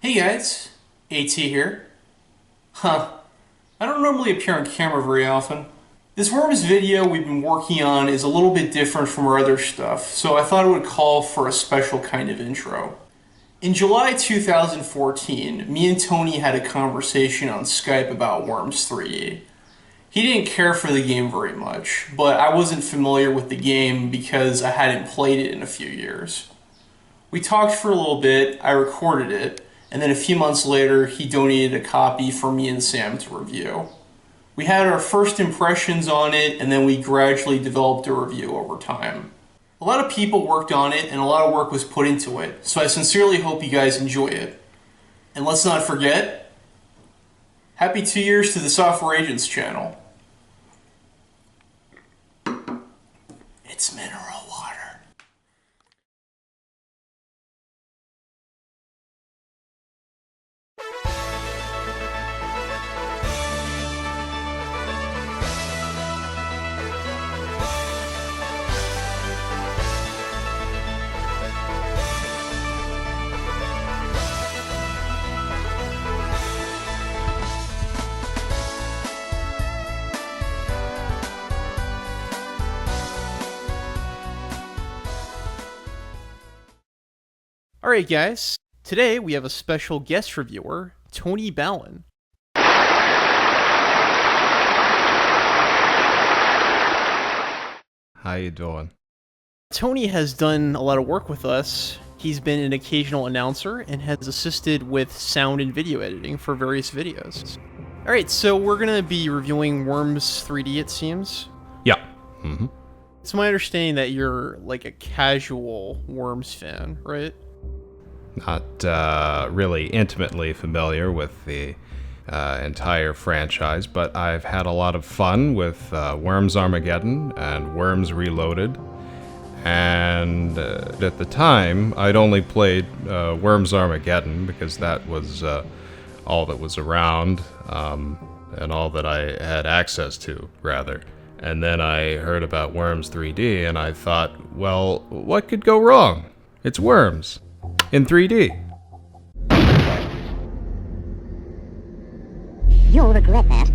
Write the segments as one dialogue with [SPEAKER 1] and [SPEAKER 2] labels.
[SPEAKER 1] Hey guys, AT here. I don't normally appear on camera very often. This Worms video we've been working on is a little bit different from our other stuff, so I thought it would call for a special kind of intro. In July 2014, me and Tony had a conversation on Skype about Worms 3D. He didn't care for the game very much, but I wasn't familiar with the game because I hadn't played it in a few years. We talked for a little bit, I recorded it, and then a few months later, he donated a copy for me and Sam to review. We had our first impressions on it, and then we gradually developed a review over time. A lot of people worked on it, and a lot of work was put into it, so I sincerely hope you guys enjoy it. And let's not forget, happy 2 years to the Software Agents channel. It's mineral water.
[SPEAKER 2] Alright guys, today we have a special guest reviewer, Tony Balun.
[SPEAKER 3] How you doing?
[SPEAKER 2] Tony has done a lot of work with us. He's been an occasional announcer and has assisted with sound and video editing for various videos. Alright, so we're gonna be reviewing Worms 3D, it seems.
[SPEAKER 3] Yeah. Mm-hmm.
[SPEAKER 2] It's my understanding that you're like a casual Worms fan, right?
[SPEAKER 3] Not really intimately familiar with the entire franchise, but I've had a lot of fun with Worms Armageddon and Worms Reloaded. And at the time, I'd only played Worms Armageddon because that was all that was around and all that I had access to, rather. And then I heard about Worms 3D and I thought, well, what could go wrong? It's Worms in 3D.
[SPEAKER 4] You'll regret that.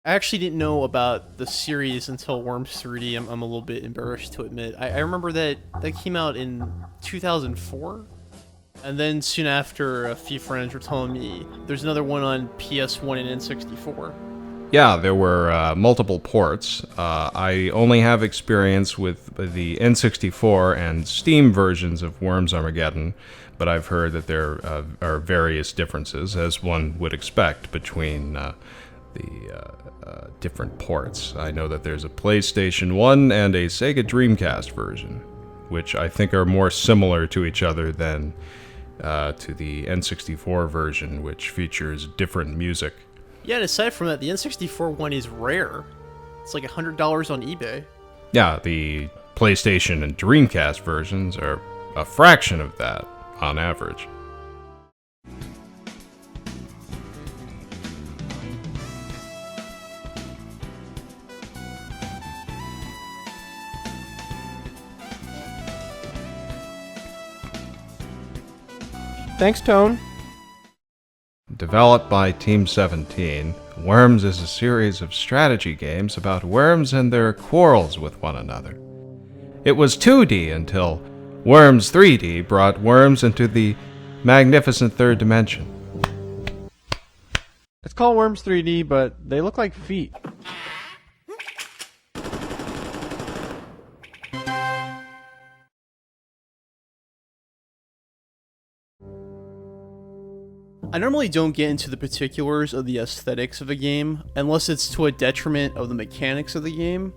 [SPEAKER 2] I actually didn't know about the series until Worms 3D. I'm a little bit embarrassed to admit. I remember that came out in 2004, and then soon after, a few friends were telling me there's another one on PS1 and N64.
[SPEAKER 3] Yeah, there were multiple ports. I only have experience with the N64 and Steam versions of Worms Armageddon, but I've heard that there are various differences, as one would expect, between the different ports. I know that there's a PlayStation 1 and a Sega Dreamcast version, which I think are more similar to each other than to the N64 version, which features different music.
[SPEAKER 2] Yeah, and aside from that, the N64 one is rare. It's like $100 on eBay.
[SPEAKER 3] Yeah, the PlayStation and Dreamcast versions are a fraction of that on average.
[SPEAKER 2] Thanks, Tone.
[SPEAKER 3] Developed by Team 17, Worms is a series of strategy games about worms and their quarrels with one another. It was 2D until Worms 3D brought worms into the magnificent third dimension.
[SPEAKER 5] It's called Worms 3D, but they look like feet.
[SPEAKER 2] I normally don't get into the particulars of the aesthetics of a game, unless it's to a detriment of the mechanics of the game.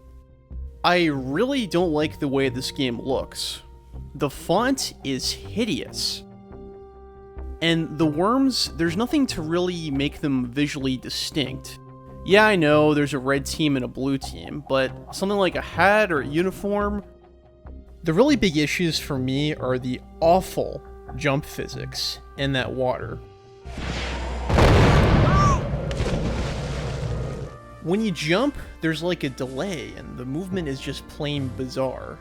[SPEAKER 2] I really don't like the way this game looks. The font is hideous. And the worms, there's nothing to really make them visually distinct. Yeah, I know there's a red team and a blue team, but something like a hat or a uniform? The really big issues for me are the awful jump physics in that water. When you jump, there's like a delay, and the movement is just plain bizarre.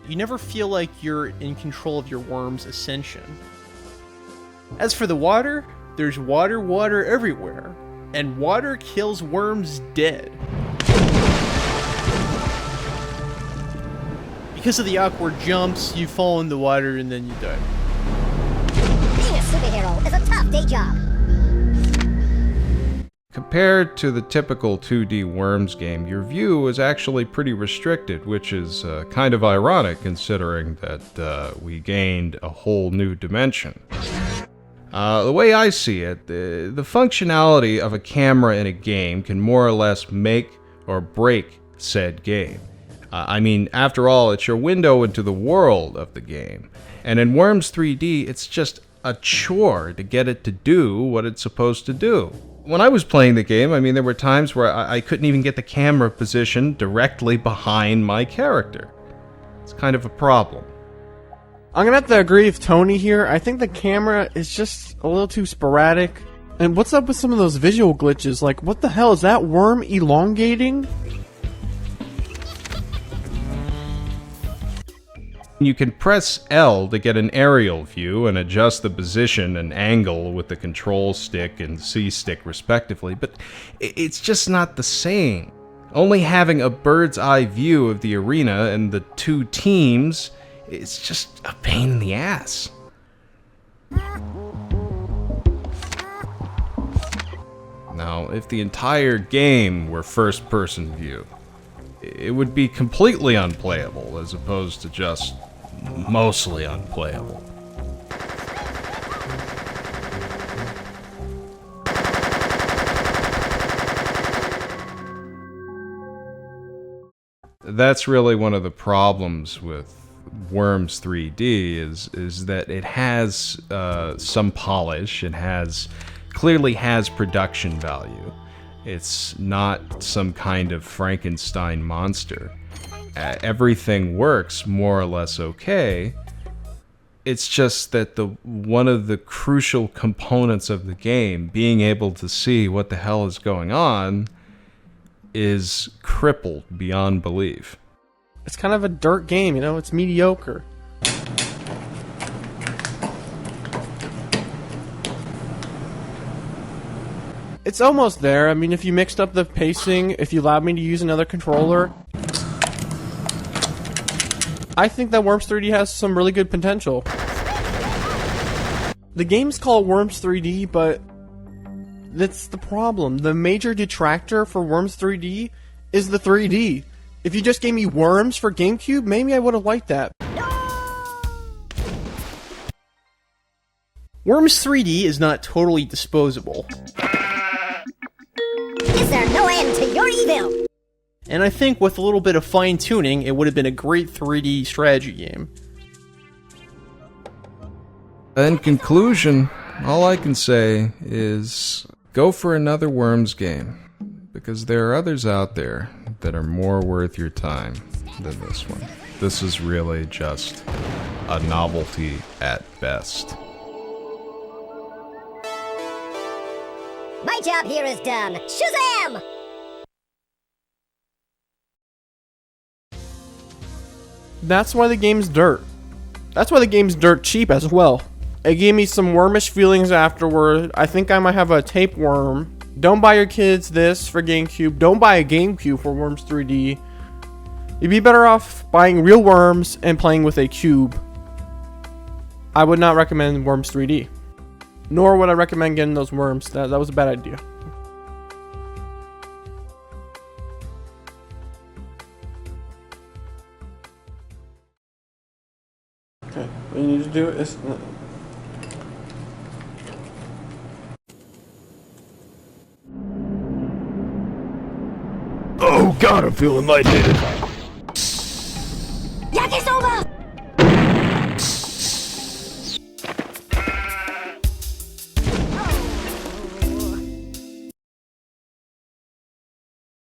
[SPEAKER 2] You never feel like you're in control of your worm's ascension. As for the water, there's water everywhere, and water kills worms dead. Because of the awkward jumps, you fall in the water and then you die.
[SPEAKER 4] Being a superhero is a tough day job.
[SPEAKER 3] Compared to the typical 2D Worms game, your view is actually pretty restricted, which is kind of ironic considering that we gained a whole new dimension. The way I see it, the functionality of a camera in a game can more or less make or break said game. I mean, after all, it's your window into the world of the game. And in Worms 3D, it's just a chore to get it to do what it's supposed to do. When I was playing the game, I mean, there were times where I couldn't even get the camera position directly behind my character. It's kind of a problem.
[SPEAKER 5] I'm gonna have to agree with Tony here. I think the camera is just a little too sporadic. And what's up with some of those visual glitches? Like, what the hell? Is that worm elongating?
[SPEAKER 3] You can press L to get an aerial view and adjust the position and angle with the control stick and C stick respectively, but it's just not the same. Only having a bird's eye view of the arena and the two teams is just a pain in the ass. Now, if the entire game were first-person view, it would be completely unplayable as opposed to just mostly unplayable. That's really one of the problems with Worms 3D is that it has some polish, it clearly has production value. It's not some kind of Frankenstein monster. Everything works more or less okay. It's just that one of the crucial components of the game, being able to see what the hell is going on, is crippled beyond belief.
[SPEAKER 5] It's kind of a dirt game, you know? It's mediocre. It's almost there. I mean, if you mixed up the pacing, if you allowed me to use another controller, I think that Worms 3D has some really good potential. The game's called Worms 3D, but that's the problem. The major detractor for Worms 3D is the 3D. If you just gave me Worms for Gamecube, maybe I would have liked that.
[SPEAKER 2] Worms 3D is not totally disposable.
[SPEAKER 4] Is there no end to your evil?
[SPEAKER 2] And I think with a little bit of fine-tuning, it would have been a great 3D strategy game.
[SPEAKER 3] In conclusion, all I can say is go for another Worms game, because there are others out there that are more worth your time than this one. This is really just a novelty at best.
[SPEAKER 4] My job here is done. Shazam!
[SPEAKER 5] That's why the game's dirt. That's why the game's dirt cheap as well. It gave me some wormish feelings afterward. I think I might have a tapeworm. Don't buy your kids this for GameCube. Don't buy a GameCube for Worms 3D. You'd be better off buying real worms and playing with a cube. I would not recommend Worms 3D. Nor would I recommend getting those worms. That was a bad idea. Okay, what you need to do is...
[SPEAKER 6] Oh god, I'm feeling lightheaded.